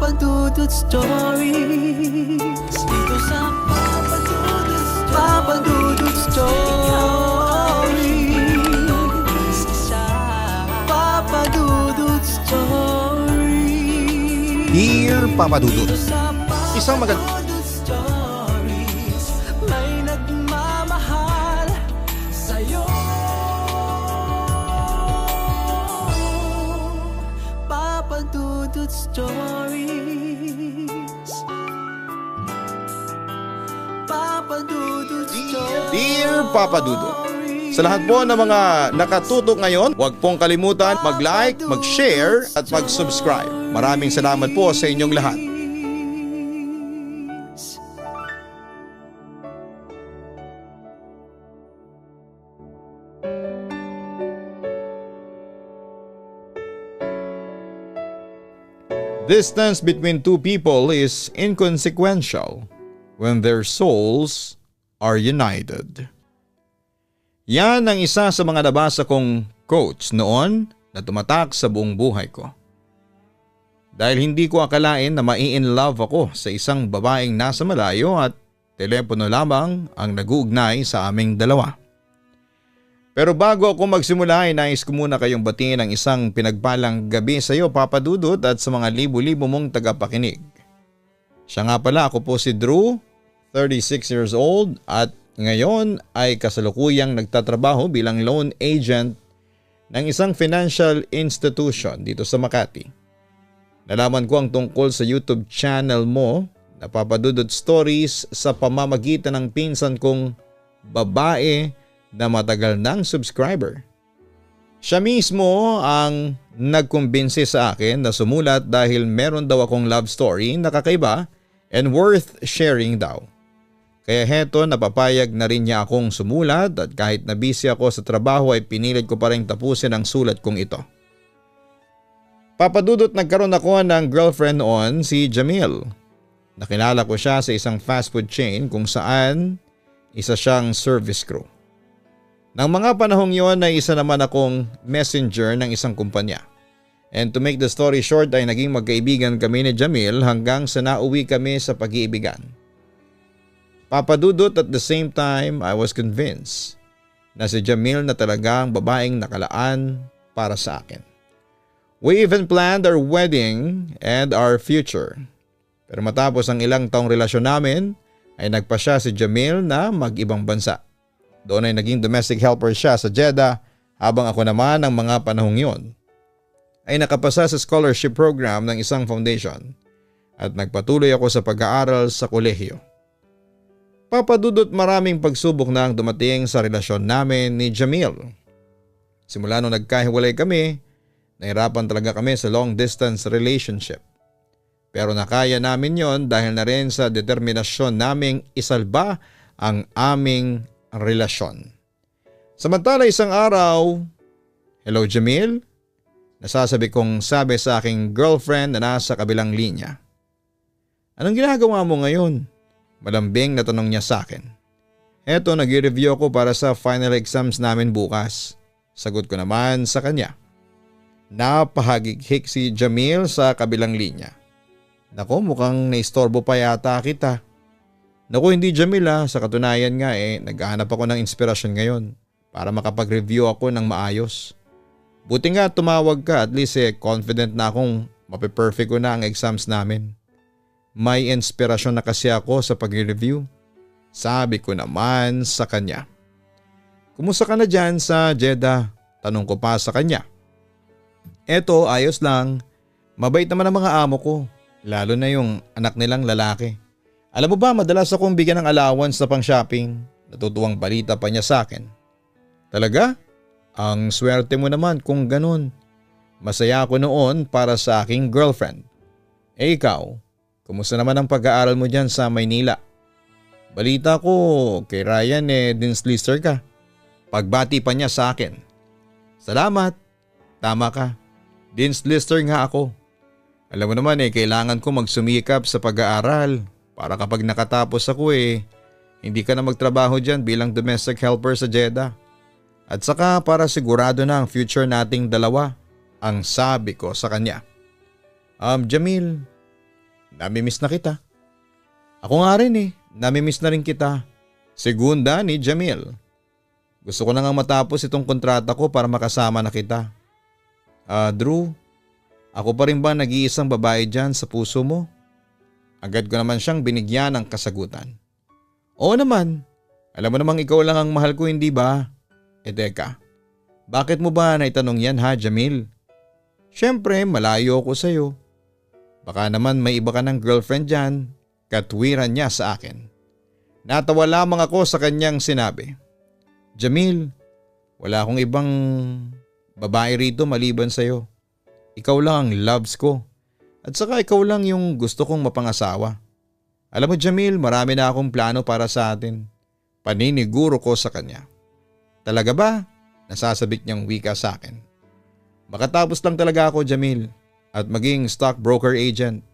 Papadudod Stories. Dito sa Papadudod Stories. Papadudod Stories. Dear Papa Dudut, isang magandang Stories. May nagmamahal sa'yo. Papadudod Stories. Papadudod Stories. Dear Papa Dudut, sa lahat po ng mga nakatutok ngayon, huwag pong kalimutan mag-like, mag-share at mag-subscribe. Maraming salamat po sa inyong lahat. Distance between two people is inconsequential when their souls are united. Yan ang isa sa mga nabasa kong quotes noon na tumatak sa buong buhay ko. Dahil hindi ko akalain na mai-in-love ako sa isang babaeng nasa malayo at telepono lamang ang nag-uugnay sa aming dalawa. Pero bago ako magsimula ay nais ko muna kayong batiin ng isang pinagpalang gabi sa iyo, Papa Dudut, at sa mga libo-libo mong tagapakinig. Siya nga pala, ako po si Drew, 36 years old at ngayon ay kasalukuyang nagtatrabaho bilang loan agent ng isang financial institution dito sa Makati. Nalaman ko ang tungkol sa YouTube channel mo na Papadudod Stories sa pamamagitan ng pinsan kong babae na matagal ng subscriber. Siya mismo ang nagkumbinsi sa akin na sumulat dahil meron daw akong love story na kakaiba and worth sharing daw. Kaya heto, napapayag na rin niya akong sumulat at kahit na busy ako sa trabaho ay pinilit ko pa rin tapusin ang sulat kong ito. Papadudot, nagkaroon ako ng girlfriend noon, si Jamil. Nakilala ko siya sa isang fast food chain kung saan isa siyang service crew. Nang mga panahong yon ay isa naman akong messenger ng isang kumpanya. And to make the story short ay naging magkaibigan kami ni Jamil hanggang sa nauwi kami sa pag-iibigan. Papadudot, at the same time I was convinced na si Jamil na talagang babaeng nakalaan para sa akin. We even planned our wedding and our future. Pero matapos ang ilang taong relasyon namin ay nagpasya si Jamil na mag-ibang bansa. Doon ay naging domestic helper siya sa Jeddah habang ako naman ang mga panahong yon ay nakapasa sa scholarship program ng isang foundation at nagpatuloy ako sa pag-aaral sa kolehiyo. Papadudot, maraming pagsubok na ang dumating sa relasyon namin ni Jamil. Simula nung nagkahiwalay kami, nahirapan talaga kami sa long distance relationship. Pero nakaya namin yon dahil na rin sa determinasyon naming isalba ang aming relasyon. Samantala isang araw, "Hello Jamil?" Nasasabi kong sabi sa aking girlfriend na nasa kabilang linya. "Anong ginagawa mo ngayon?" Malambing na tanong niya sa akin. "Eto, nag-review ako para sa final exams namin bukas." Sagot ko naman sa kanya. Napahagighik si Jamil sa kabilang linya. "Nako, mukhang naistorbo pa yata kita." "Naku, hindi Jamil, sa katunayan nga naghahanap ako ng inspirasyon ngayon para makapag-review ako ng maayos. Buti nga tumawag ka, at least confident na akong mape-perfect ko na ang exams namin. May inspirasyon na kasi ako sa pag-review." Sabi ko naman sa kanya. "Kumusta ka na dyan sa Jeddah?" Tanong ko pa sa kanya. "Eto, ayos lang. Mabait naman ang mga amo ko, lalo na yung anak nilang lalaki. Alam mo ba, madalas akong bigyan ng allowance na pang shopping." Natutuwang balita pa niya sa akin. "Talaga? Ang swerte mo naman kung ganun. Masaya ako noon para sa aking girlfriend. Ikaw, kumusta naman ang pag-aaral mo dyan sa Maynila? Balita ko kay Ryan dinslister ka." Pagbati pa niya sa akin. "Salamat. Tama ka. Dinslister nga ako. Alam mo naman kailangan ko magsumikap sa pag-aaral. Para kapag nakatapos ako hindi ka na magtrabaho dyan bilang domestic helper sa Jeddah. At saka para sigurado na ang future nating dalawa." Ang sabi ko sa kanya. Jamil, namimiss na kita. Ako nga rin namimiss na rin kita. Segunda ni Jamil. Gusto ko na nga matapos itong kontrata ko para makasama na kita. Drew, ako pa rin ba nag-iisang babae dyan sa puso mo? Agad ko naman siyang binigyan ng kasagutan. Oo naman, alam mo namang ikaw lang ang mahal ko, hindi ba? Teka, bakit mo ba naitanong yan ha, Jamil? Siyempre, malayo ako sa'yo. Baka naman may iba ka ng girlfriend dyan, katwiran niya sa akin. Natawa lamang ako sa kanyang sinabi. Jamil, wala akong ibang babae rito maliban sa'yo. Ikaw lang ang loves ko. At saka ikaw lang yung gusto kong mapangasawa. Alam mo Jamil, marami na akong plano para sa atin. Paniniguro ko sa kanya. Talaga ba? Nasasabik niyang wika sa akin. Makatapos lang talaga ako Jamil at maging stockbroker agent.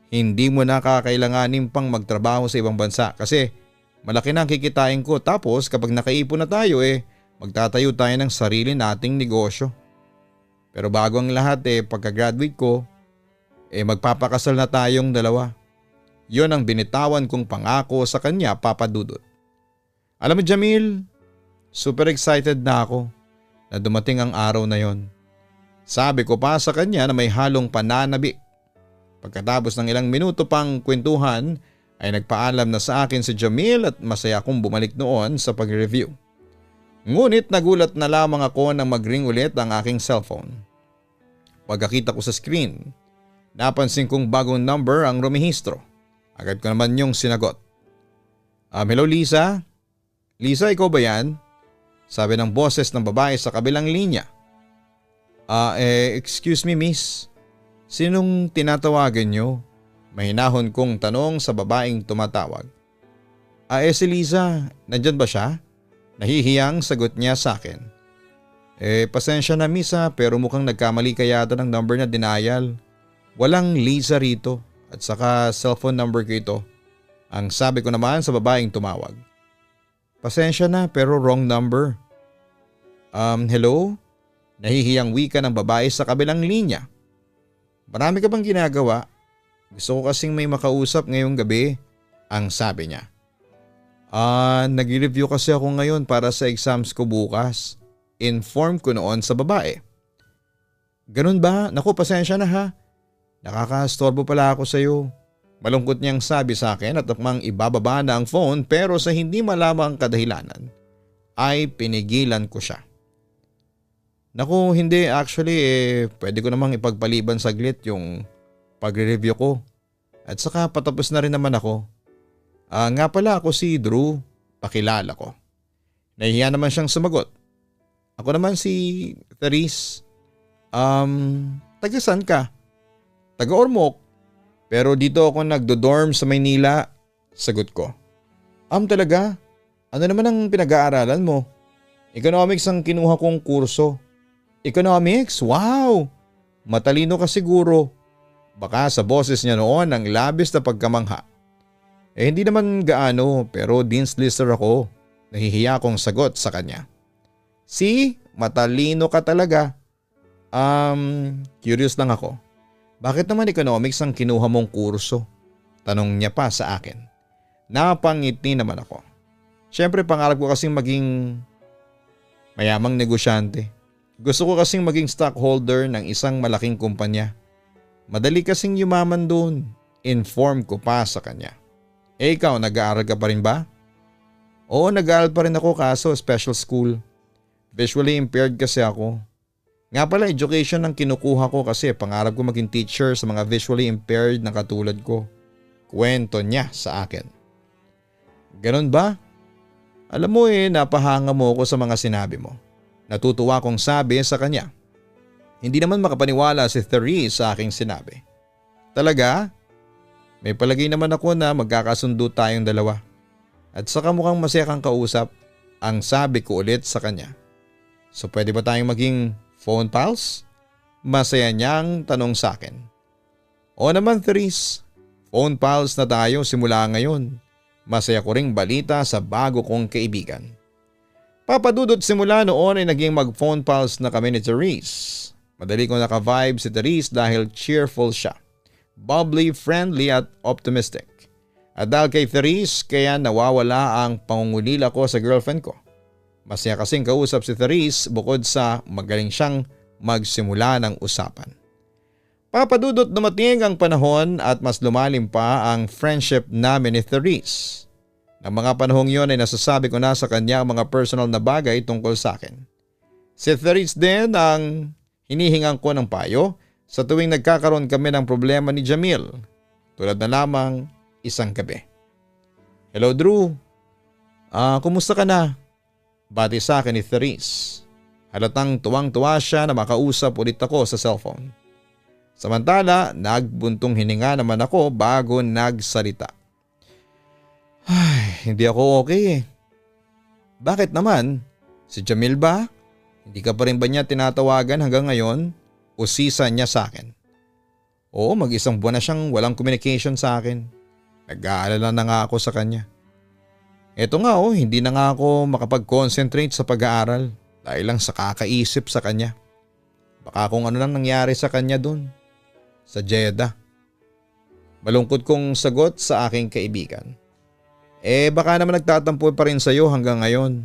Hindi mo na kakailanganin pang magtrabaho sa ibang bansa kasi malaki na ang kikitain ko, tapos kapag nakaipon na tayo magtatayo tayo ng sarili nating negosyo. Pero bago ang lahat pagka-graduate ko magpapakasal na tayong dalawa. Yon ang binitawan kong pangako sa kanya, Papa Dudut. Alam mo Jamil, super excited na ako na dumating ang araw na yon. Sabi ko pa sa kanya na may halong pananabik. Pagkatapos ng ilang minuto pang kwentuhan ay nagpaalam na sa akin si Jamil at masaya akong bumalik noon sa pag-review. Ngunit nagulat na lamang ako nang mag-ring ulit ang aking cellphone. Pagkakita ko sa screen, napansin kong bagong number ang rumihistro. Agad ko naman yung sinagot. Hello Lisa? Lisa, ikaw ba yan? Sabi ng boses ng babae sa kabilang linya. Excuse me miss. Sinong tinatawagan nyo? Mahinahon kong tanong sa babaeng tumatawag. Si Liza, nandyan ba siya? Nahihiyang sagot niya sa akin. Pasensya na miss pero mukhang nagkamali ka yata ng number na denial. Walang Liza rito at saka cellphone number ko ito. Ang sabi ko naman sa babaeng tumawag. Pasensya na pero wrong number. Hello? Nahihiyang wika ng babae sa kabilang linya. Marami ka bang ginagawa? Gusto ko kasing may makausap ngayong gabi, ang sabi niya. Nag-review kasi ako ngayon para sa exams ko bukas. Inform ko noon sa babae. Ganun ba? Naku, pasensya na ha. Nakakastorbo pala ako sa iyo. Malungkot niyang sabi sa akin at akmang ibababa na ang phone pero sa hindi malamang kadahilanan ay pinigilan ko siya. Naku, hindi actually pwede ko namang ipagpaliban saglit yung pagre-review ko. At saka patapos na rin naman ako. Nga pala ako si Drew, pakilala ko. Nahihiya naman siyang sumagot. Ako naman si Therese. Taga saan ka? Taga Ormoc. Pero dito ako nagdo-dorm sa Maynila, sagot ko. Talaga? Ano naman ang pinag-aaralan mo? Economics ang kinuha kong kurso. Economics? Wow! Matalino ka siguro. Baka sa boses niya noon ang labis na pagkamangha. Hindi naman gaano pero dean's lister ako. Nahihiya akong sagot sa kanya. See? Matalino ka talaga. Curious lang ako. Bakit naman economics ang kinuha mong kurso? Tanong niya pa sa akin. Napangiti naman ako. Siyempre pangarap ko kasing maging mayamang negosyante. Gusto ko kasing maging stockholder ng isang malaking kumpanya. Madali kasing yumaman doon. Inform ko pa sa kanya. Ikaw, nag-aaral ka pa rin ba? Oo, nag-aaral pa rin ako kaso special school. Visually impaired kasi ako. Nga pala, education ang kinukuha ko kasi pangarap ko maging teacher sa mga visually impaired na katulad ko. Kwento niya sa akin. Ganon ba? Alam mo napahanga mo ako sa mga sinabi mo. Natutuwa kong sabi sa kanya. Hindi naman makapaniwala si Therese sa aking sinabi. Talaga? May palagay naman ako na magkakasundo tayong dalawa. At saka mukhang masaya kang kausap, ang sabi ko ulit sa kanya. So pwede ba tayong maging phone pals? Masaya niyang tanong sa akin. O naman Therese, phone pals na tayo simula ngayon. Masaya ko ring balita sa bago kong kaibigan. Papadudot simula noon ay naging mag-phone pals na kami ni Therese. Madali ko naka-vibe si Therese dahil cheerful siya. bubbly, friendly at optimistic. At dahil kay Therese, kaya nawawala ang pangungulila ko sa girlfriend ko. Masaya kasing kausap si Therese bukod sa magaling siyang magsimula ng usapan. Papadudot dumating ang panahon at mas lumalim pa ang friendship namin ni Therese. Nang mga panahong yon ay nasasabi ko na sa kanya ang mga personal na bagay tungkol sa akin. Si Therese din ang hinihingan ko ng payo sa tuwing nagkakaroon kami ng problema ni Jamil. Tulad na lamang isang gabi. "Hello Drew, kumusta ka na?" Bati sa akin ni Therese. Halatang tuwang-tuwa siya na makausap ulit ako sa cellphone. Samantala, nagbuntong hininga naman ako bago nagsalita. "Ay, hindi ako okay eh." "Bakit naman? Si Jamil ba? Hindi ka pa rin ba niya tinatawagan hanggang ngayon?" Usisa niya sa akin. "Oo, mag-isang buwan na siyang walang communication sa akin. Nag-aalala na nga ako sa kanya. Eto nga hindi na nga ako makapag-concentrate sa pag-aaral dahil lang sa kakaisip sa kanya. Baka kung ano lang nangyari sa kanya dun, sa Jeddah." Malungkot kong sagot sa aking kaibigan. Baka naman nagtatampo pa rin sa'yo hanggang ngayon."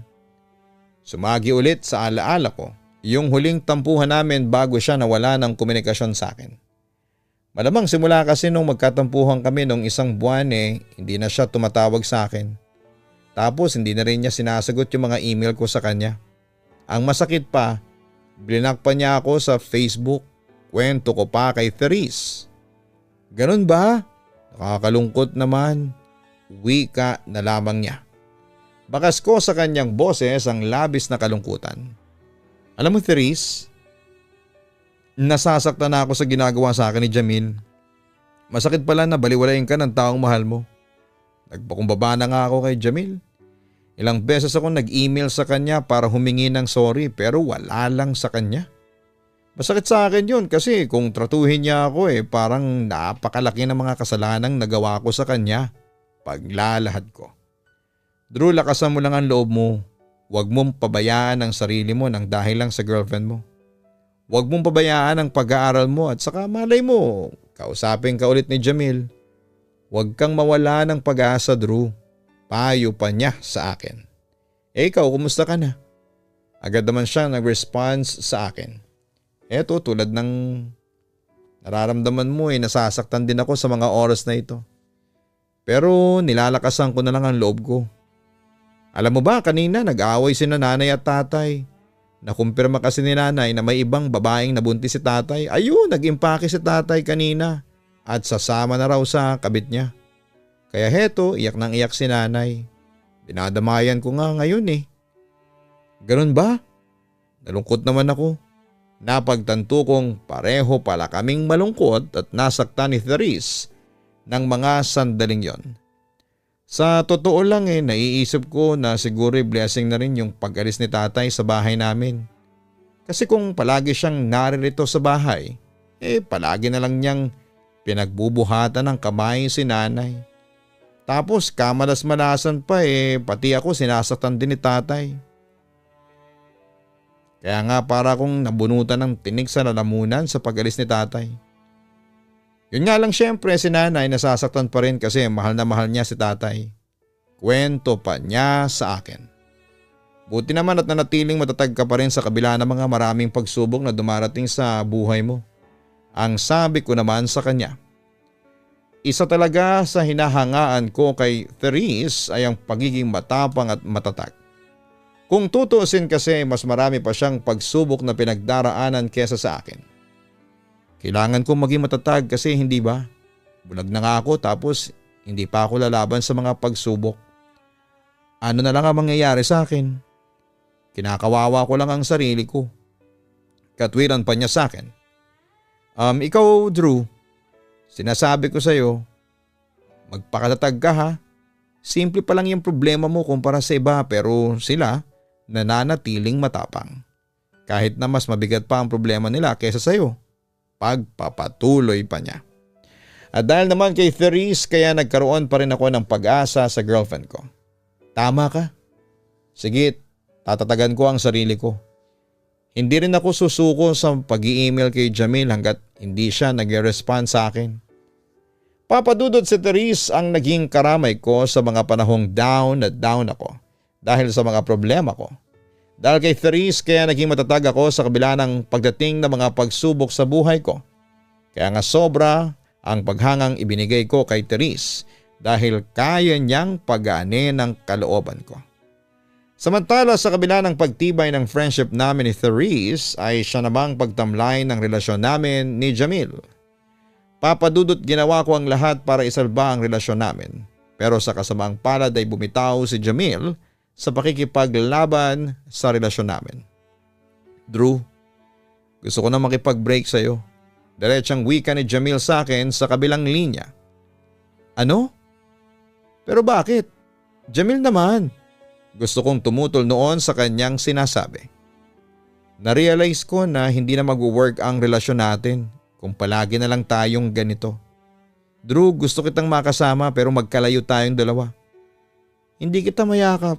Sumagi ulit sa alaala ko yung huling tampuhan namin bago siya nawala ng komunikasyon sa akin. Malamang simula kasi nung magkatampuhan kami nung isang buwan hindi na siya tumatawag sa akin. Tapos hindi na rin niya sinasagot yung mga email ko sa kanya. Ang masakit pa, blinak pa niya ako sa Facebook. Kwento ko pa kay Therese. "Ganun ba? Nakakalungkot naman." Wika na lamang niya. Bakas ko sa kanyang boses ang labis na kalungkutan. "Alam mo Therese, nasasaktan na ako sa ginagawa sa akin ni Jamil. Masakit pala na baliwalain ka ng taong mahal mo. Nagpakumbaba na nga ako kay Jamil. Ilang beses ako nag-email sa kanya para humingi ng sorry pero wala lang sa kanya. Masakit sa akin yun kasi kung tratuhin niya ako parang napakalaki ng mga kasalanang nagawa ko sa kanya. Paglalahad ko. Drew, lakasan mo lang ang loob mo. Huwag mong pabayaan ang sarili mo nang dahil lang sa girlfriend mo. Huwag mong pabayaan ang pag-aaral mo at saka malay mo, kausapin ka ulit ni Jamil. Huwag kang mawala ng pag-asa Drew." Payo pa niya sa akin. Ikaw, kumusta ka na?" Agad naman siya nag-response sa akin. "Eto, tulad ng nararamdaman mo nasasaktan din ako sa mga oras na ito. Pero nilalakasan ko na lang ang loob ko. Alam mo ba, kanina nag-away sina nanay at tatay. Nakumpirma kasi ni nanay na may ibang babaeng nabuntis si tatay. Ayun, nag-impake si tatay kanina at sasama na raw sa kabit niya. Kaya heto, iyak nang iyak si nanay. Dinadamayan ko nga ngayon eh." "Ganun ba?" Nalungkot naman ako. Napagtanto kong pareho pala kaming malungkot at nasaktan ni Therese ng mga sandaling yon. Sa totoo lang naiisip ko na siguro blessing na rin yung pag-alis ni tatay sa bahay namin. Kasi kung palagi siyang naririto sa bahay, palagi na lang niyang pinagbubuhatan ng kamay si nanay. Tapos kamalas-malasan pa pati ako sinasaktan din ni tatay. Kaya nga para akong nabunutan ng tinig sa lalamunan sa pag-alis ni tatay. Yun nga lang syempre si nanay nasasaktan pa rin kasi mahal na mahal niya si tatay. Kwento pa niya sa akin. Buti naman at nanatiling matatag ka pa rin sa kabila ng mga maraming pagsubok na dumarating sa buhay mo. Ang sabi ko naman sa kanya. Isa talaga sa hinahangaan ko kay Therese ay ang pagiging matapang at matatag. Kung tutuusin kasi mas marami pa siyang pagsubok na pinagdaraanan kesa sa akin. Kailangan kong maging matatag kasi hindi ba? Bulag na nga ako tapos hindi pa ako lalaban sa mga pagsubok. Ano na lang ang mangyayari sa akin? Kinakawawa ko lang ang sarili ko. Katwiran pa niya sa akin. Ikaw Drew, sinasabi ko sa'yo, magpakatatag ka ha. Simple pa lang yung problema mo kumpara sa iba pero sila nananatiling matapang. Kahit na mas mabigat pa ang problema nila kaysa sa'yo. Pagpapatuloy pa niya. At dahil naman kay Therese kaya nagkaroon pa rin ako ng pag-asa sa girlfriend ko. Tama ka. Sige, tatatagan ko ang sarili ko. Hindi rin ako susuko sa pag-i-email kay Jamil hanggat hindi siya nag-respond sa akin. Papadudot si Therese ang naging karamay ko sa mga panahong down na down ako dahil sa mga problema ko. Dahil kay Therese kaya naging matatag ako sa kabila ng pagdating ng mga pagsubok sa buhay ko. Kaya nga sobra ang paghangang ibinigay ko kay Therese dahil kaya niyang pagaanin ng kalooban ko. Samantala sa kabila ng pagtibay ng friendship namin ni Therese ay siya namang pagtamlay ng relasyon namin ni Jamil. Papadudot ginawa ko ang lahat para isalba ang relasyon namin. Pero sa kasamaang palad ay bumitaw si Jamil sa pakikipaglaban sa relasyon namin. Drew, gusto ko na makipag-break sa'yo. Diretsang wika ni Jamil sa akin sa kabilang linya. Ano? Pero bakit? Jamil naman. Gusto kong tumutol noon sa kanyang sinasabi. Narealize ko na hindi na mag-work ang relasyon natin kung palagi na lang tayong ganito. Drew, gusto kitang makasama pero magkalayo tayong dalawa. Hindi kita mayakap,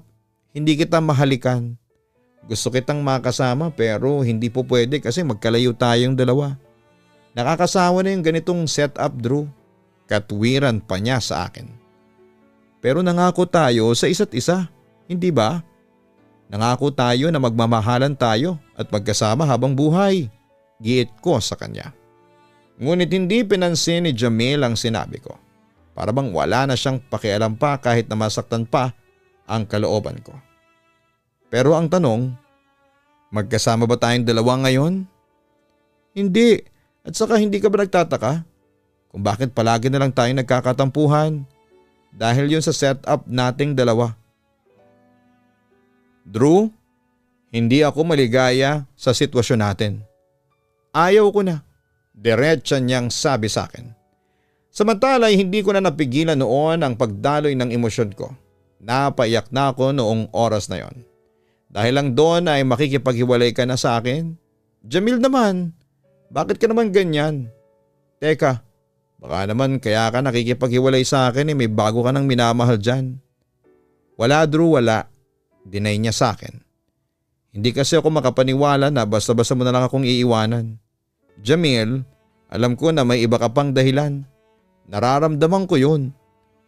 hindi kita mahalikan. Gusto kitang makasama pero hindi po pwede kasi magkalayo tayong dalawa. Nakakasawa na yung ganitong setup, Drew. Katwiran pa niya sa akin. Pero nangako tayo sa isa't isa, hindi ba? Nangako tayo na magmamahalan tayo at magkasama habang buhay. Giit ko sa kanya. Ngunit hindi pinansin ni Jamil ang sinabi ko. Para bang wala na siyang pakialam pa kahit na masaktan pa ang kalooban ko. Pero ang tanong, magkasama ba tayong dalawa ngayon? Hindi. At saka hindi ka ba nagtataka kung bakit palagi na lang tayong nagkakatampuhan? Dahil yun sa setup nating dalawa. Drew, hindi ako maligaya sa sitwasyon natin. Ayaw ko na. Diretsa niyang sabi sa akin. Samantala ay hindi ko na napigilan noon ang pagdaloy ng emosyon ko. Napaiyak na ako noong oras na yon. Dahil lang doon ay makikipaghiwalay ka na sa akin. Jamil naman, bakit ka naman ganyan? Teka, baka naman kaya ka nakikipaghiwalay sa akin may bago ka nang minamahal dyan. Wala Drew, wala. Deny niya sa akin. Hindi kasi ako makapaniwala na basta-basta mo na lang akong iiwanan. Jamil, alam ko na may iba ka pang dahilan. Nararamdaman ko yun.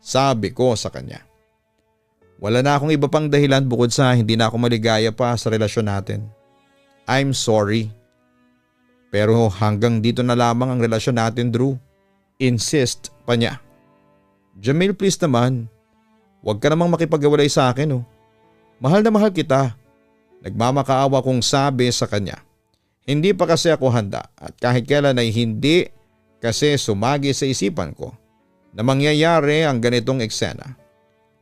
Sabi ko sa kanya. Wala na akong iba pang dahilan bukod sa hindi na ako maligaya pa sa relasyon natin. I'm sorry. Pero hanggang dito na lamang ang relasyon natin, Drew. Insist pa niya. Jamil, please naman. Huwag ka namang makipag-iwalay sa akin. Mahal na mahal kita. Nagmamakaawa kong sabi sa kanya. Hindi pa kasi ako handa at kahit kailan ay hindi kasi sumagi sa isipan ko na mangyayari ang ganitong eksena.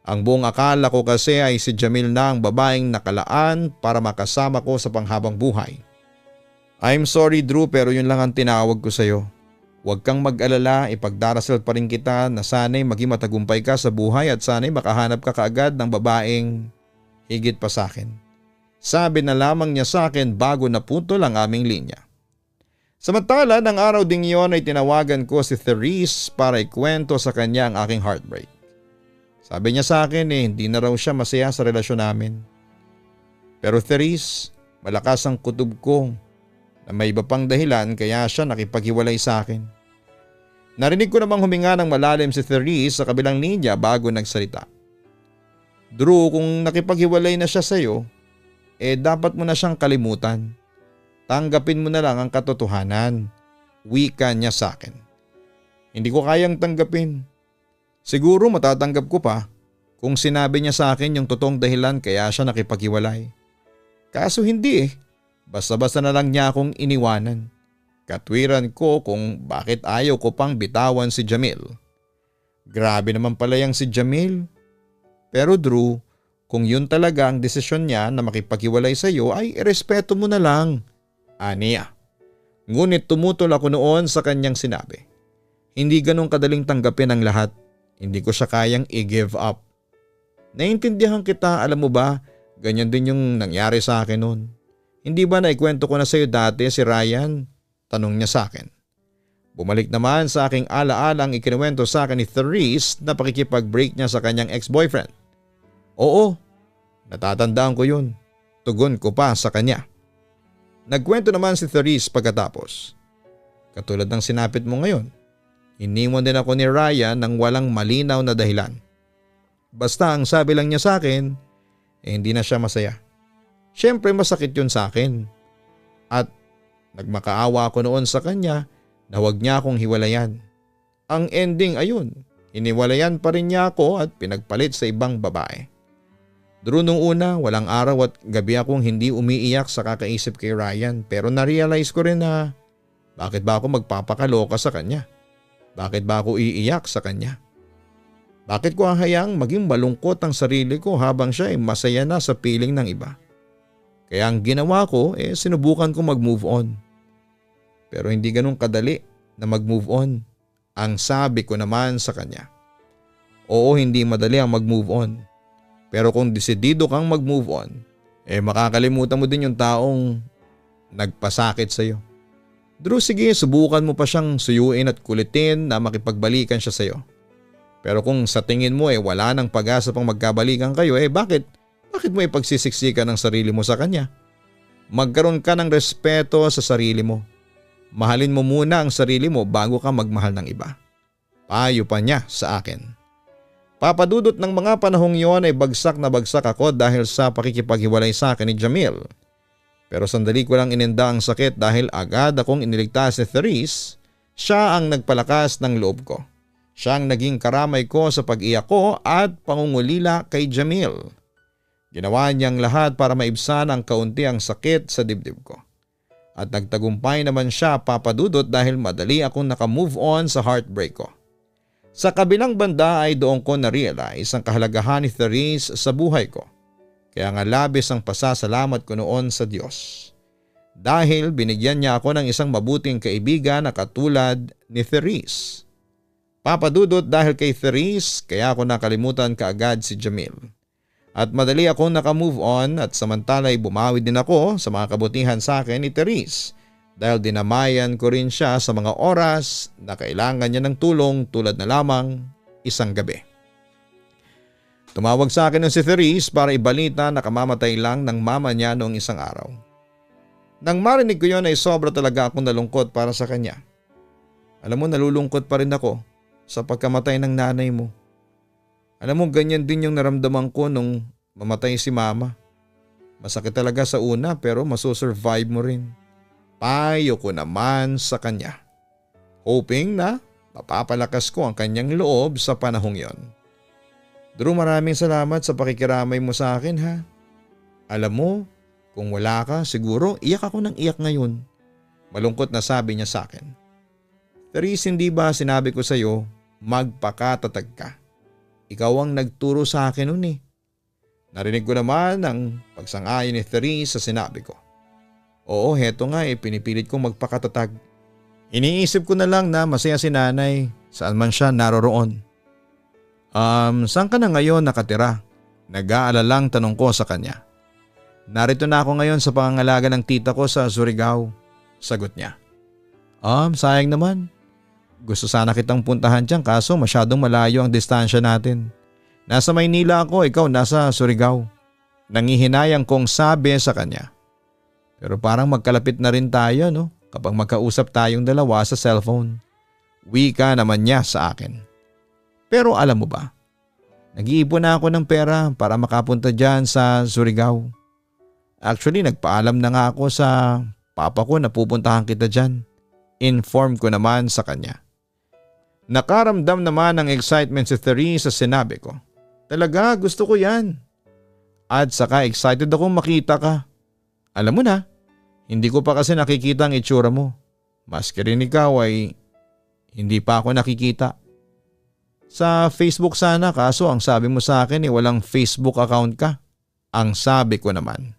Ang buong akala ko kasi ay si Jamil na ang babaeng nakalaan para makasama ko sa panghabang buhay. I'm sorry Drew pero yun lang ang tinawag ko sa iyo. Huwag kang mag-alala, ipagdarasal pa rin kita na sana'y maging matagumpay ka sa buhay at sana'y makahanap ka kaagad ng babaeng higit pa sa akin. Sabi na lamang niya sa akin bago naputol ang aming linya. Samantala ng araw ding iyon ay tinawagan ko si Therese para ikwento sa kanya ang aking heartbreak. Sabi niya sa akin hindi na raw siya masaya sa relasyon namin. Pero Therese, malakas ang kutob ko na may iba pang dahilan kaya siya nakipaghiwalay sa akin. Narinig ko namang huminga ng malalim si Therese sa kabilang linya bago nagsalita. Drew, kung nakipaghiwalay na siya sa iyo, dapat mo na siyang kalimutan. Tanggapin mo na lang ang katotohanan. Wika niya sa akin. Hindi ko kayang tanggapin. Siguro matatanggap ko pa kung sinabi niya sa akin yung totoong dahilan kaya siya nakipaghiwalay. Kaso hindi Basta-basta na lang niya akong iniwanan. Katwiran ko kung bakit ayaw ko pang bitawan si Jamil. Grabe naman pala yang si Jamil. Pero Drew, kung yun talaga ang desisyon niya na makipaghiwalay sa iyo ay irespeto mo na lang. Aniya. Ngunit tumutol ako noon sa kanyang sinabi. Hindi ganun kadaling tanggapin ang lahat. Hindi ko siya kayang i-give up. Naintindihan kita, alam mo ba, ganyan din yung nangyari sa akin noon. Hindi ba naikwento ko na sa iyo dati si Ryan? Tanong niya sa akin. Bumalik naman sa aking alaala ang ikinuwento sa akin ni Therese na pakikipag-break niya sa kanyang ex-boyfriend. Oo, natatandaan ko yun. Tugon ko pa sa kanya. Nagkwento naman si Therese pagkatapos. Katulad ng sinapit mo ngayon. Iniwan din ako ni Ryan ng walang malinaw na dahilan. Basta ang sabi lang niya sa akin, hindi na siya masaya. Siyempre masakit yun sa akin. At nagmakaawa ako noon sa kanya na huwag niya akong hiwalayan. Ang ending ayun, hiniwalayan pa rin niya ako at pinagpalit sa ibang babae. Drew nung una, walang araw at gabi akong hindi umiiyak sa kakaisip kay Ryan pero na-realize ko rin na bakit ba ako magpapakaloka sa kanya? Bakit ba ako iiyak sa kanya? Bakit ko hahayang maging malungkot ang sarili ko habang siya ay masaya na sa piling ng iba? Kaya ang ginawa ko sinubukan ko mag-move on. Pero hindi ganun kadali na mag-move on. Ang sabi ko naman sa kanya. Oo, hindi madali ang mag-move on. Pero kung desidido kang mag-move on, makakalimutan mo din yung taong nagpasakit sa iyo. Drew, sige, subukan mo pa siyang suyuin at kulitin na makipagbalikan siya sa iyo. Pero kung sa tingin mo wala nang pag-asa pang magkabalikan kayo, bakit mo ipagsisiksikan ang sarili mo sa kanya? Magkaroon ka ng respeto sa sarili mo. Mahalin mo muna ang sarili mo bago ka magmahal ng iba. Payo pa niya sa akin. Papadudot ng mga panahong yon bagsak na bagsak ako dahil sa pakikipaghiwalay sa akin ni Jamil. Pero sandali ko lang ininda ang sakit dahil agad akong iniligtas ni Therese. Siya ang nagpalakas ng loob ko. Siya ang naging karamay ko sa pag-iyak ko at pangungulila kay Jamil. Ginawa niyang lahat para maibsan ang kaunti ang sakit sa dibdib ko. At nagtagumpay naman siya, papadudot, dahil madali akong nakamove on sa heartbreak ko. Sa kabilang banda ay doon ko na-realize ang kahalagahan ni Therese sa buhay ko. Kaya nga labis ang pasasalamat ko noon sa Diyos. Dahil binigyan niya ako ng isang mabuting kaibigan na katulad ni Therese. Papadudot, dahil kay Therese kaya ako nakalimutan kaagad si Jamil. At madali akong nakamove on at samantala'y bumawi din ako sa mga kabutihan sa akin ni Therese dahil dinamayan ko rin siya sa mga oras na kailangan niya ng tulong tulad na lamang isang gabi. Tumawag sa akin ng si Therese para ibalita na kamamatay lang ng mama niya noong isang araw. Nang marinig ko yon ay sobra talaga akong nalungkot para sa kanya. Alam mo, nalulungkot pa rin ako sa pagkamatay ng nanay mo. Alam mo, ganyan din yung naramdaman ko nung mamatay si mama. Masakit talaga sa una pero masusurvive mo rin. Payo ko naman sa kanya. Hoping na mapapalakas ko ang kanyang loob sa panahong yon. Drew, maraming salamat sa pakikiramay mo sa akin ha. Alam mo, kung wala ka siguro iyak ako ng iyak ngayon. Malungkot na sabi niya sa akin. Therese, hindi ba sinabi ko sa iyo magpakatatag ka? Ikaw ang nagturo sa akin noon Narinig ko naman ang pagsang-ayon ni Therese sa sinabi ko. Oo, heto nga pinipilit kong magpakatatag. Iniisip ko na lang na masaya si nanay saan man siya naroroon. Saan ka na ngayon nakatira? Nag-aalalang tanong ko sa kanya. Narito na ako ngayon sa pangangalaga ng tita ko sa Surigao. Sagot niya. Sayang naman. Gusto sana kitang puntahan dyan kaso masyadong malayo ang distansya natin. Nasa Maynila ako, ikaw nasa Surigao. Nangihinayang kong sabi sa kanya. Pero parang magkalapit na rin tayo kapag magkausap tayong dalawa sa cellphone. Wika naman niya sa akin. Pero alam mo ba, nag-iipon na ako ng pera para makapunta dyan sa Surigao. Actually, nagpaalam na nga ako sa papa ko na pupuntahan kita dyan. Inform ko naman sa kanya. Nakaramdam naman ng excitement si Therese sa sinabi ko. Talaga, gusto ko yan. At saka excited akong makita ka. Alam mo na, hindi ko pa kasi nakikita ang itsura mo. Maski rin ikaw ay hindi pa ako nakikita. Sa Facebook sana kaso ang sabi mo sa akin walang Facebook account ka. Ang sabi ko naman.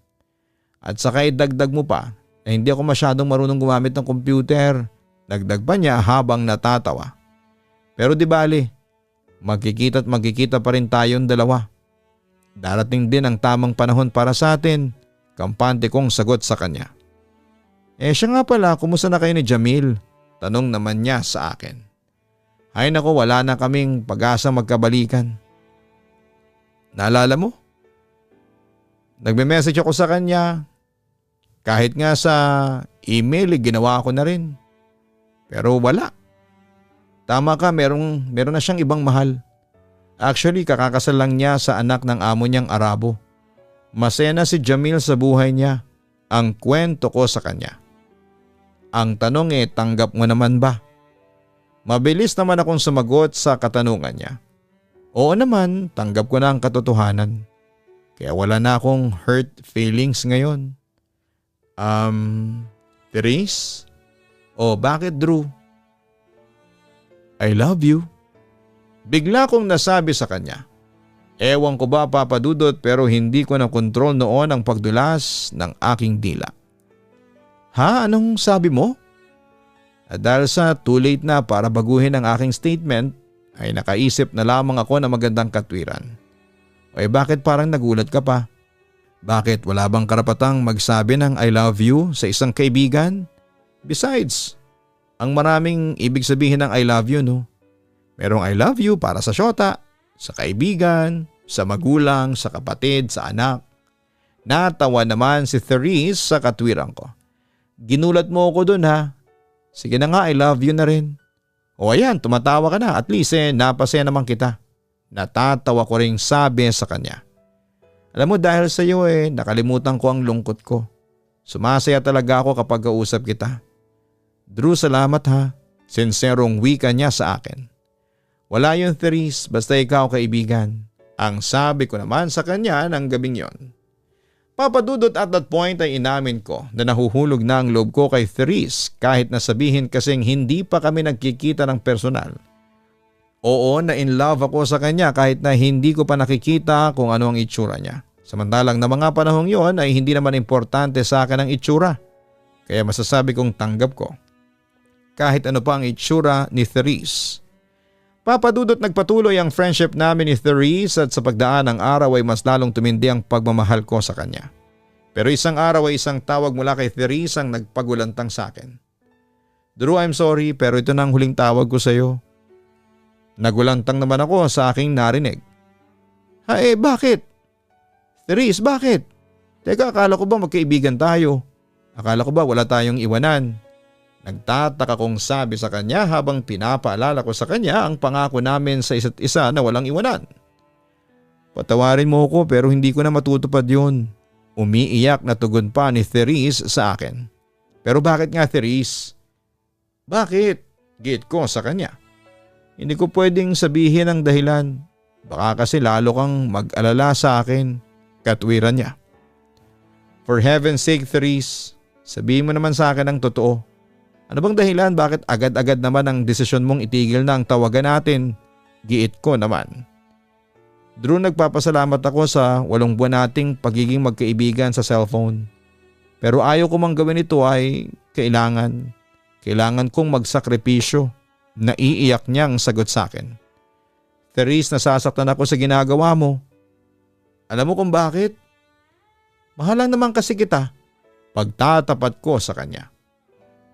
At saka idagdag mo pa na hindi ako masyadong marunong gumamit ng computer. Dagdag pa niya habang natatawa. Pero di bali, magkikita at magkikita pa rin tayong dalawa. Darating din ang tamang panahon para sa atin, kampante kong sagot sa kanya. Siya nga pala, kumusta na kayo ni Jamil? Tanong naman niya sa akin. Ay nako, wala na kaming pag-asa magkabalikan. Naalala mo? Nagme-message ako sa kanya. Kahit nga sa email, ginawa ko na rin. Pero wala. Tama ka, meron na siyang ibang mahal. Actually, kakakasal lang niya sa anak ng amo niyang Arabo. Masaya na si Jamil sa buhay niya. Ang kwento ko sa kanya. Ang tanong tanggap mo naman ba? Mabilis naman akong sumagot sa katanungan niya. Oo naman, tanggap ko na ang katotohanan. Kaya wala na akong hurt feelings ngayon. Therese? O bakit Drew? I love you. Bigla kong nasabi sa kanya. Ewan ko ba Papa Dudut pero hindi ko na kontrol noon ang pagdulas ng aking dila. Ha? Anong sabi mo? At dahil sa too late na para baguhin ang aking statement ay nakaisip na lamang ako ng magandang katwiran. O bakit parang nagulat ka pa? Bakit wala bang karapatang magsabi ng I love you sa isang kaibigan? Besides, ang maraming ibig sabihin ng I love you no? Merong I love you para sa syota, sa kaibigan, sa magulang, sa kapatid, sa anak. Natawa naman si Therese sa katwiran ko. Ginulat mo ako dun ha. Sige na nga I love you na rin. O ayan tumatawa ka na at least napasaya naman kita. Natatawa ko ring sabi sa kanya. Alam mo dahil sa iyo nakalimutan ko ang lungkot ko. Sumasaya talaga ako kapag kausap kita. Drew salamat ha. Sinserong wika niya sa akin. Wala yun Therese basta ikaw kaibigan. Ang sabi ko naman sa kanya ng gabing yon. Papa Dudut at that point ay inamin ko na nahuhulog na ang loob ko kay Therese kahit na sabihin kasing hindi pa kami nagkikita ng personal. Oo na in love ako sa kanya kahit na hindi ko pa nakikita kung ano ang itsura niya. Samantalang na mga panahong yon ay hindi naman importante sa akin ang itsura. Kaya masasabi kong tanggap ko. Kahit ano pa ang itsura ni Therese. Papa Dudut nagpatuloy ang friendship namin ni Therese at sa pagdaan ng araw ay mas lalong tumindi ang pagmamahal ko sa kanya. Pero isang araw ay isang tawag mula kay Therese ang nagpagulantang sa akin. Drew, I'm sorry pero ito na ang huling tawag ko sa iyo. Nagulantang naman ako sa aking narinig. Ha bakit? Therese, bakit? Teka, akala ko ba magkaibigan tayo? Akala ko ba wala tayong iwanan? Nagtataka kong sabi sa kanya habang pinapaalala ko sa kanya ang pangako namin sa isa't isa na walang iwanan. Patawarin mo ko pero hindi ko na matutupad yun. Umiiyak na tugon pa ni Therese sa akin. Pero bakit nga Therese? Bakit? Git ko sa kanya. Hindi ko pwedeng sabihin ang dahilan. Baka kasi lalo kang mag-alala sa akin. Katwiran niya. For heaven's sake Therese, sabihin mo naman sa akin ang totoo. Ano bang dahilan bakit agad-agad naman ang desisyon mong itigil na ang tawagan natin? Giit ko naman. Drew, nagpapasalamat ako sa 8 buwan nating pagiging magkaibigan sa cellphone. Pero ayaw ko mang gawin ito ay kailangan. Kailangan kong magsakripisyo. Naiiyak niyang sagot sa akin. Therese, nasasaktan ako sa ginagawa mo. Alam mo kung bakit? Mahal lang naman kasi kita. Pagtatapat ko sa kanya.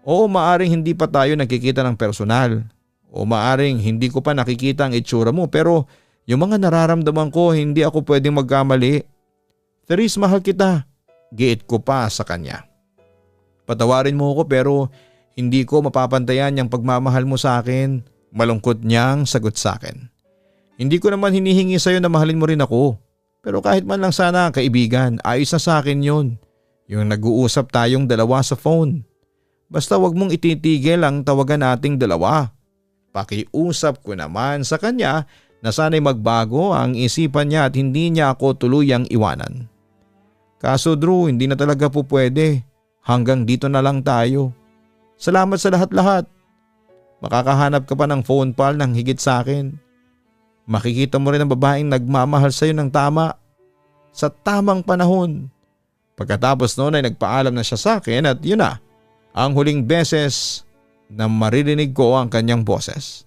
Oo, maaring hindi pa tayo nakikita ng personal. O maaring hindi ko pa nakikita ang itsura mo pero yung mga nararamdaman ko hindi ako pwedeng magkamali. Therese, mahal kita. Giit ko pa sa kanya. Patawarin mo ako pero hindi ko mapapantayan yung pagmamahal mo sa akin. Malungkot niyang sagot sa akin. Hindi ko naman hinihingi sa iyo na mahalin mo rin ako. Pero kahit man lang sana kaibigan, ayos na sa akin yun. Yung nag-uusap tayong dalawa sa phone. Basta wag mong ititigil ang tawagan nating dalawa. Pakiusap ko naman sa kanya na sana'y magbago ang isipan niya at hindi niya ako tuluyang iwanan. Kaso Drew, hindi na talaga po pwede. Hanggang dito na lang tayo. Salamat sa lahat-lahat. Makakahanap ka pa ng phone pal ng higit sa akin. Makikita mo rin ang babaeng nagmamahal sa iyo ng tama. Sa tamang panahon. Pagkatapos noon ay nagpaalam na siya sa akin at yun na. Ang huling beses na maririnig ko ang kanyang boses.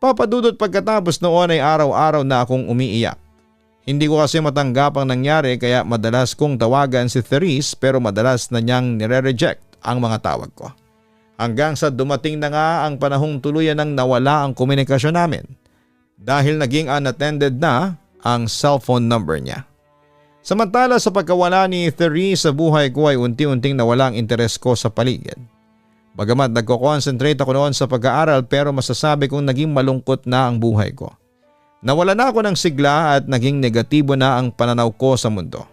Papa Dudut, pagkatapos noon ay araw-araw na akong umiiyak. Hindi ko kasi matanggap ang nangyari kaya madalas kong tawagan si Therese pero madalas na niyang nire-reject ang mga tawag ko. Hanggang sa dumating na nga ang panahong tuluyan nang nawala ang komunikasyon namin dahil naging unattended na ang cellphone number niya. Samantala sa pagkawala ni Therese sa buhay ko ay unti-unting nawala ang interes ko sa paligid. Bagamat nagko-concentrate ako noon sa pag-aaral pero masasabi kong naging malungkot na ang buhay ko. Nawala na ako ng sigla at naging negatibo na ang pananaw ko sa mundo.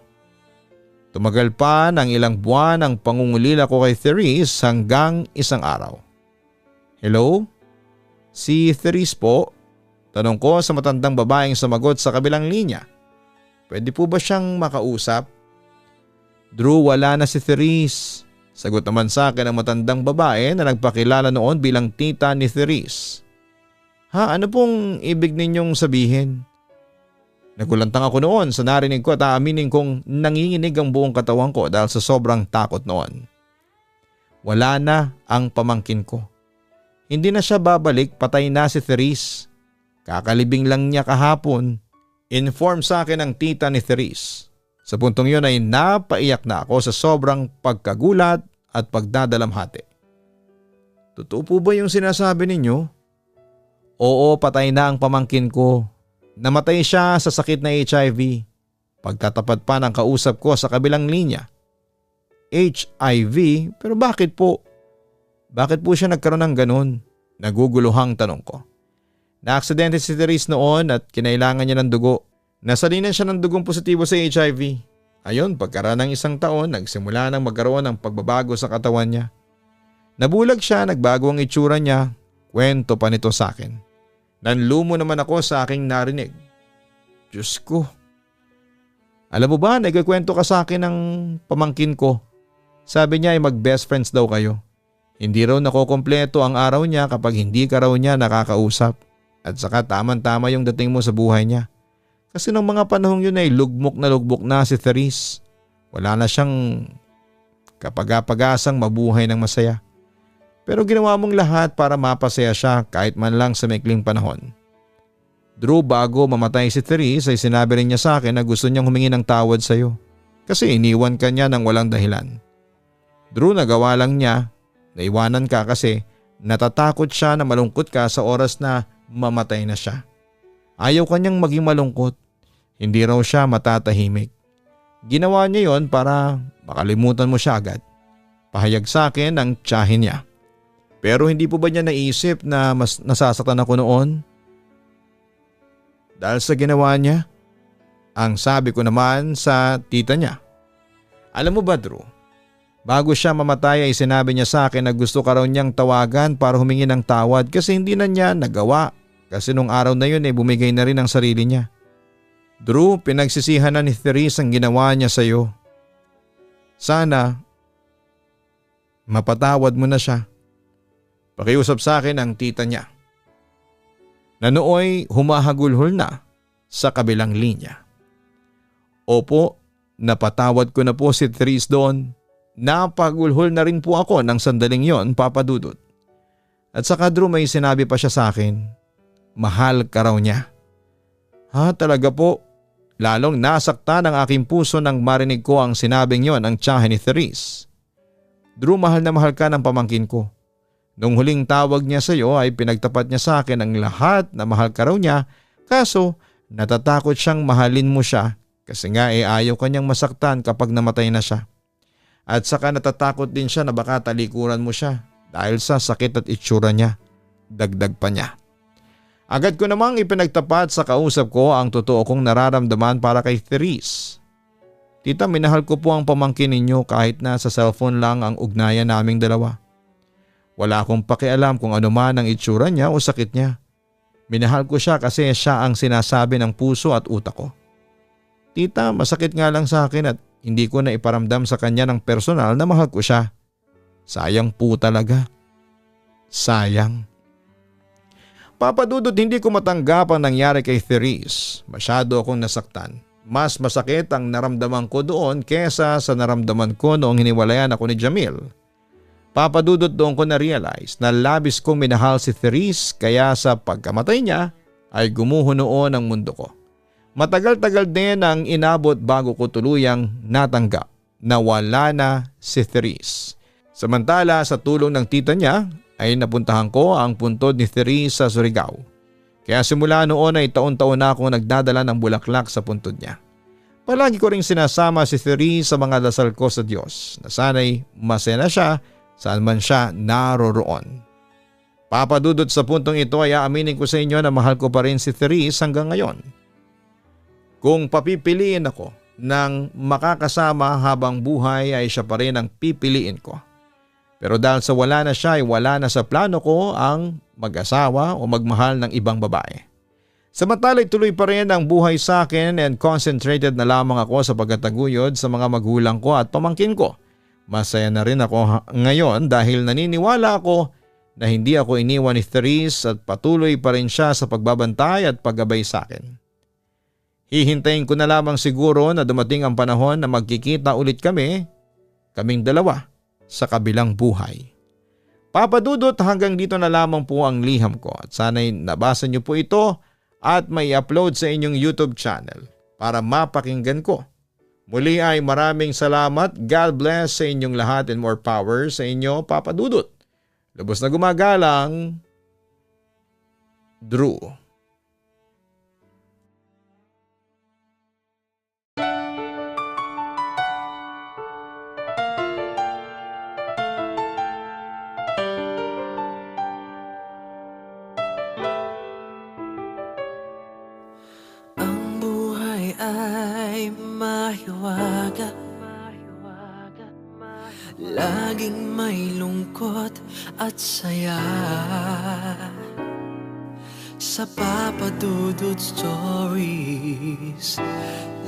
Tumagal pa ng ilang buwan ang pangungulila ko kay Therese hanggang isang araw. Hello? Si Therese po? Tanong ko sa matandang babaeng sumagot sa kabilang linya. Pwede po ba siyang makausap? Drew, wala na si Therese. Sagot naman sa akin ang matandang babae na nagpakilala noon bilang tita ni Therese. Ha, ano pong ibig ninyong sabihin? Nagulantang ako noon sa narinig ko at aaminin kong nanginginig ang buong katawan ko dahil sa sobrang takot noon. Wala na ang pamangkin ko. Hindi na siya babalik, patay na si Therese. Kakalibing lang niya kahapon. Inform sa akin ang tita ni Therese. Sa puntong yun ay napaiyak na ako sa sobrang pagkagulat at pagdadalamhati. Totoo po ba yung sinasabi ninyo? Oo, patay na ang pamangkin ko. Namatay siya sa sakit na HIV. Pagtatapat pa ng kausap ko sa kabilang linya. HIV? Pero bakit po? Bakit po siya nagkaroon ng ganun? Naguguluhang tanong ko. Na-aksidente si Therese noon at kinailangan niya ng dugo. Nasalinan siya ng dugong positibo sa HIV. Ayon, pagkaraan ng isang taon, nagsimula nang magkaroon ng pagbabago sa katawan niya. Nabulag siya, nagbago ang itsura niya. Kwento pa nito sa akin. Nanlumo naman ako sa aking narinig. Diyos ko. Alam mo ba, nagkikwento ka sa akin ng pamangkin ko. Sabi niya ay mag-best friends daw kayo. Hindi raw nakokompleto ang araw niya kapag hindi ka raw niya nakakausap. At saka tamang-tama yung dating mo sa buhay niya. Kasi nung mga panahong yun ay lugmok na si Therese. Wala na siyang kapag-apagasang mabuhay ng masaya. Pero ginawa mong lahat para mapasaya siya kahit man lang sa maikling panahon. Drew, bago mamatay si Therese ay sinabi rin niya sa akin na gusto niyang humingi ng tawad sa iyo. Kasi iniwan ka niya ng walang dahilan. Drew, nagawa lang niya. Naiwanan ka kasi natatakot siya na malungkot ka sa oras na mamatay na siya. Ayaw kanyang maging malungkot. Hindi raw siya matatahimik. Ginawa niya yon para makalimutan mo siya agad. Pahayag sa akin ang tiyahin niya. Pero hindi po ba niya naisip na mas nasasaktan ako noon? Dahil sa ginawa niya? Ang sabi ko naman sa tita niya. Alam mo ba, Drew? Bago siya mamatay ay sinabi niya sa akin na gusto ka raw niyang tawagan para humingi ng tawad kasi hindi na niya nagawa. Kasi nung araw na yun bumigay na rin ang sarili niya. Drew, pinagsisihan na ni Therese ang ginawa niya sa iyo. Sana mapatawad mo na siya. Pakiusap sa akin ang tita niya. Na nooy humahagulhol na sa kabilang linya. Opo, napatawad ko na po si Therese doon. Napagulhol na rin po ako ng sandaling yon, Papa Dudut. At saka Drew, may sinabi pa siya sa akin. Mahal ka raw niya. Ha, talaga po? Lalong nasaktan ang aking puso nang marinig ko ang sinabing yon ang tiyahin ni Therese. Drew, mahal na mahal ka ng pamangkin ko. Nung huling tawag niya sa iyo ay pinagtapat niya sa akin ang lahat na mahal ka raw niya, kaso natatakot siyang mahalin mo siya kasi nga ayaw kanyang masaktan kapag namatay na siya. At saka natatakot din siya na baka talikuran mo siya dahil sa sakit at itsura niya. Dagdag pa niya. Agad ko namang ipinagtapat sa kausap ko ang totoo kong nararamdaman para kay Therese. Tita, minahal ko po ang pamangkin ninyo kahit na sa cellphone lang ang ugnayan naming dalawa. Wala akong pakialam kung ano man ang itsura niya o sakit niya. Minahal ko siya kasi siya ang sinasabi ng puso at utak ko. Tita, masakit nga lang sa akin at hindi ko na iparamdam sa kanya ng personal na mahal ko siya. Sayang po talaga. Sayang. Papa Dudut, hindi ko matanggap ang nangyari kay Therese. Masyado akong nasaktan. Mas masakit ang naramdaman ko doon kesa sa naramdaman ko noong hiniwalayan ako ni Jamil. Papa Dudut, doon ko na-realize na labis kong minahal si Therese kaya sa pagkamatay niya ay gumuho noon ang mundo ko. Matagal-tagal din ang inabot bago ko tuluyang natanggap na wala na si Therese. Samantala sa tulong ng tita niya ay napuntahan ko ang puntod ni Therese sa Surigao. Kaya simula noon ay taon-taon na akong nagdadala ng bulaklak sa puntod niya. Palagi ko ring sinasama si Therese sa mga dasal ko sa Diyos na sana'y masaya na siya saan man siya naroroon. Papa Dudut, sa puntong ito ay aaminin ko sa inyo na mahal ko pa rin si Therese hanggang ngayon. Kung papipiliin ako ng makakasama habang buhay ay siya pa rin ang pipiliin ko. Pero dahil sa wala na siya ay wala na sa plano ko ang mag-asawa o magmahal ng ibang babae. Samantala'y tuloy pa rin ang buhay sa akin and concentrated na lamang ako sa pagtataguyod sa mga magulang ko at pamangkin ko. Masaya na rin ako ngayon dahil naniniwala ako na hindi ako iniwan ni Therese at patuloy pa rin siya sa pagbabantay at paggabay sa akin. Hihintayin ko na lamang siguro na dumating ang panahon na magkikita ulit kaming dalawa sa kabilang buhay. Papa Dudut, hanggang dito na lamang po ang liham ko at sana'y nabasa niyo po ito at may upload sa inyong YouTube channel para mapakinggan ko. Muli ay maraming salamat. God bless sa inyong lahat and more power sa inyo, Papa Dudut. Lubos na gumagalang, Drew. Ang buhay ay mahiwaga, laging may lungkot at saya. Sa Papa Dudut Stories,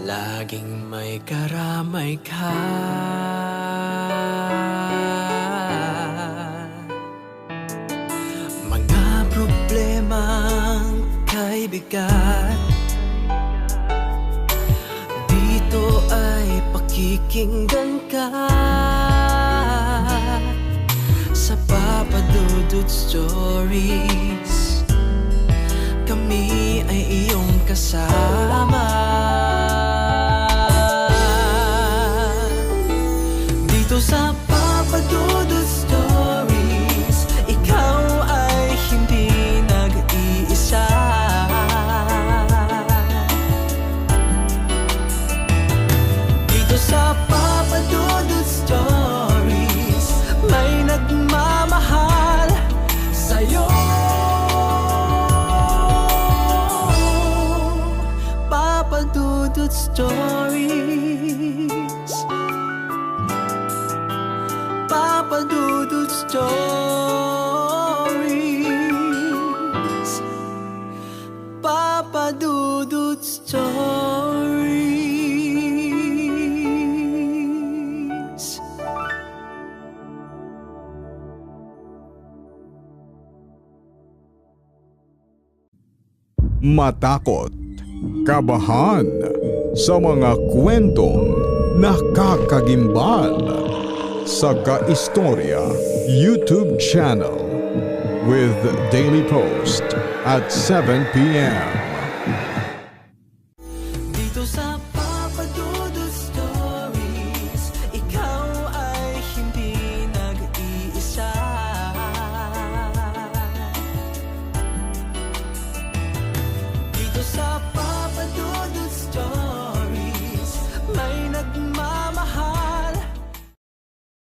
laging may karamay ka. Mga problemang kay bigat, dito ay pakikinggan ka. Sa Papa Dudut Stories, kami ay iyong kasama. Dito sa Papa Dudut Stories, ikaw ay hindi nag-iisa. Dito sa Papa Dudut Stories, may nagmamahal sa'yo. Papa Dudut Stories, Papa Dudut Stories, Papa Dudut Stories. Matakot, kabahan sa mga kwentong nakakagimbal sa Kaistorya YouTube channel with daily post at 7 p.m. Dito sa